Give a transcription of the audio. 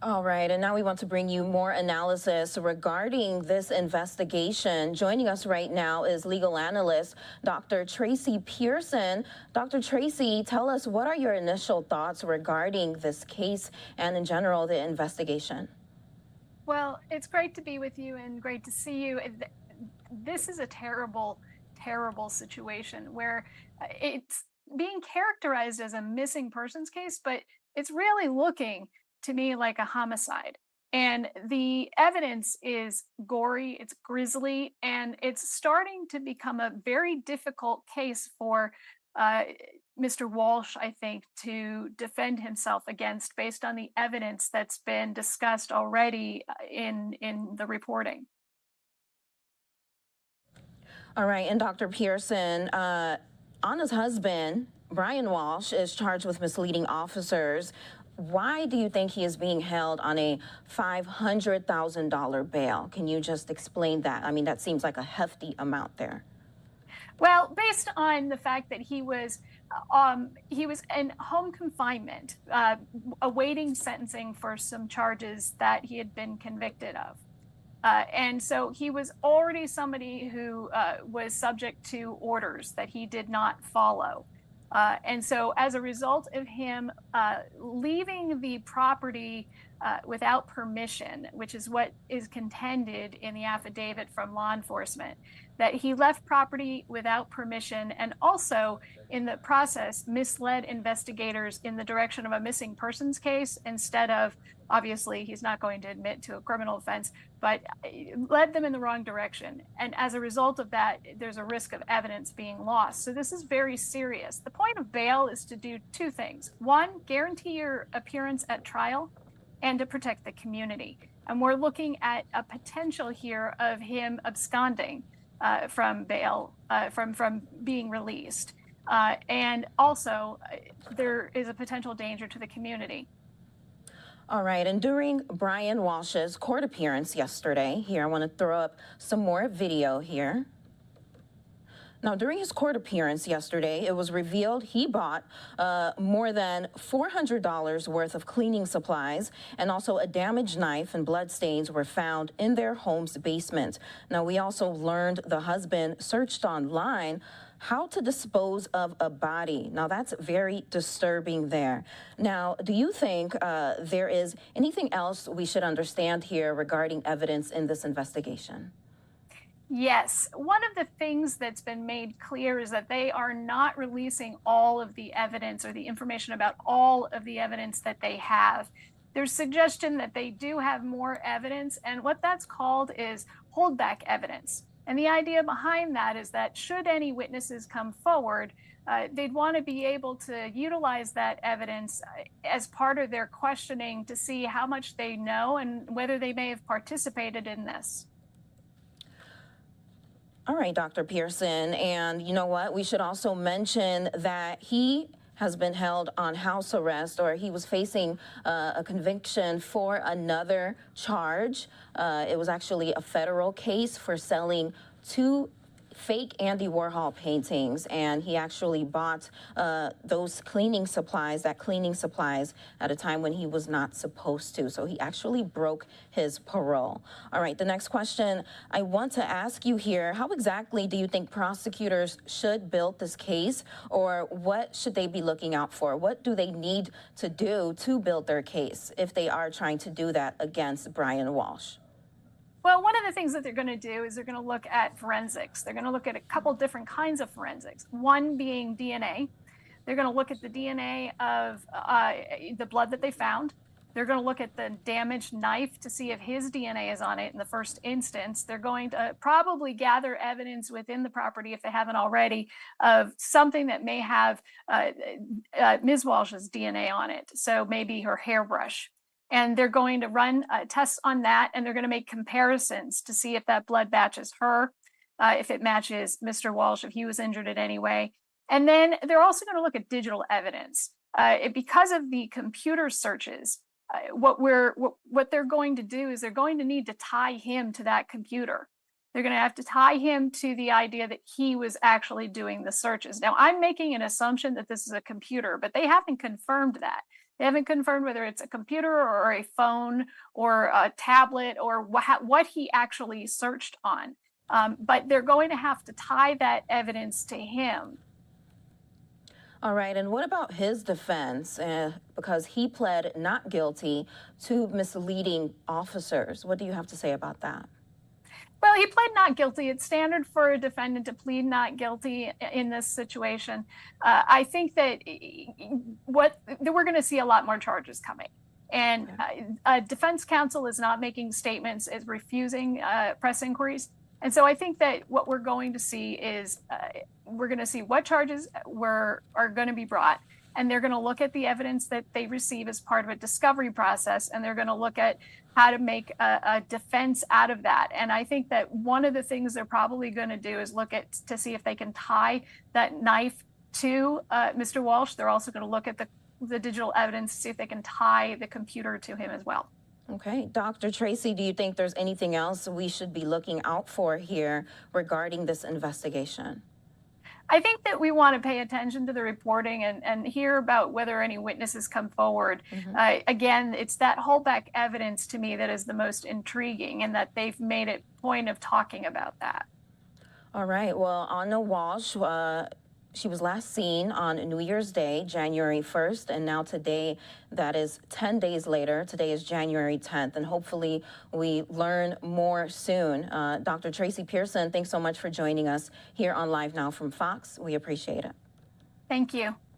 All right, and now we want to bring you more analysis regarding this investigation. Joining us right now is legal analyst Dr. Tracy Pearson. Dr. Tracy, tell us, what are your initial thoughts regarding this case and in general the investigation? Well, it's great to be with you and great to see you. This is a terrible, terrible situation where it's being characterized as a missing persons case, but it's really looking to me like a homicide. And the evidence is gory, it's grisly, and it's starting to become a very difficult case for uh, Mr. Walsh, I think, to defend himself against based on the evidence that's been discussed already in the reporting. All right, and Dr. Pearson, Anna's husband, Brian Walsh, is charged with misleading officers. Why do you think he is being held on a $500,000 bail? Can you just explain that? I mean, that seems like a hefty amount there. Well, based on the fact that he was in home confinement, awaiting sentencing for some charges that he had been convicted of. And so he was already somebody who was subject to orders that he did not follow. And so as a result of him leaving the property without permission, which is what is contended in the affidavit from law enforcement, that he left property without permission and also in the process misled investigators in the direction of a missing persons case instead of, obviously he's not going to admit to a criminal offense, but led them in the wrong direction. And as a result of that, there's a risk of evidence being lost. So this is very serious. The point of bail is to do two things. One, guarantee your appearance at trial and to protect the community. And we're looking at a potential here of him absconding from bail, from being released. And also, there is a potential danger to the community. All right, and during Brian Walsh's court appearance yesterday, here, I want to throw up some more video here. Now, during his court appearance yesterday, it was revealed he bought more than $400 worth of cleaning supplies, and also a damaged knife and bloodstains were found in their home's basement. Now, we also learned the husband searched online how to dispose of a body. Now, that's very disturbing there. Now, do you think there is anything else we should understand here regarding evidence in this investigation? Yes. One of the things that's been made clear is that they are not releasing all of the evidence or the information about all of the evidence that they have. There's suggestion that they do have more evidence, and what that's called is holdback evidence. And the idea behind that is that should any witnesses come forward, they'd want to be able to utilize that evidence as part of their questioning to see how much they know and whether they may have participated in this. All right, Dr. Pearson. And you know what? We should also mention that he has been held on house arrest, or he was facing a conviction for another charge. It was actually a federal case for selling two fake Andy Warhol paintings, and he actually bought those cleaning supplies at a time when he was not supposed to. So he actually broke his parole. All right, the next question I want to ask you here, how exactly do you think prosecutors should build this case, or what should they be looking out for? What do they need to do to build their case if they are trying to do that against Brian Walsh? Well, one of the things that they're going to do is they're going to look at forensics. They're going to look at a couple different kinds of forensics, one being DNA. They're going to look at the DNA of the blood that they found. They're going to look at the damaged knife to see if his DNA is on it in the first instance. They're going to probably gather evidence within the property, if they haven't already, of something that may have Ms. Walsh's DNA on it. So maybe her hairbrush. And they're going to run tests on that, and they're going to make comparisons to see if that blood matches her, if it matches Mr. Walsh, if he was injured in any way. And then they're also going to look at digital evidence. Because of the computer searches, what they're going to do is they're going to need to tie him to that computer. They're going to have to tie him to the idea that he was actually doing the searches. Now, I'm making an assumption that this is a computer, but they haven't confirmed that. They haven't confirmed whether it's a computer or a phone or a tablet or what he actually searched on. But they're going to have to tie that evidence to him. All right, and what about his defense? Because he pled not guilty to misleading officers. What do you have to say about that? Well, he pled not guilty. It's standard for a defendant to plead not guilty in this situation. I think that we're going to see a lot more charges coming. And defense counsel is not making statements, is refusing press inquiries. And so I think that what we're going to see is we're going to see what charges are going to be brought. And they're going to look at the evidence that they receive as part of a discovery process. And they're going to look at how to make a defense out of that. And I think that one of the things they're probably going to do is look to see if they can tie that knife to Mr. Walsh. They're also going to look at the digital evidence to see if they can tie the computer to him as well. Okay. Dr. Tracy, do you think there's anything else we should be looking out for here regarding this investigation? I think that we want to pay attention to the reporting and hear about whether any witnesses come forward. Again, it's that holdback evidence to me that is the most intriguing, and that they've made it point of talking about that. All right. Well, Ana Walshe, she was last seen on New Year's Day, January 1st, and now today, that is 10 days later. Today is January 10th, and hopefully we learn more soon. Dr. Tracy Pearson, thanks so much for joining us here on Live Now from Fox. We appreciate it. Thank you.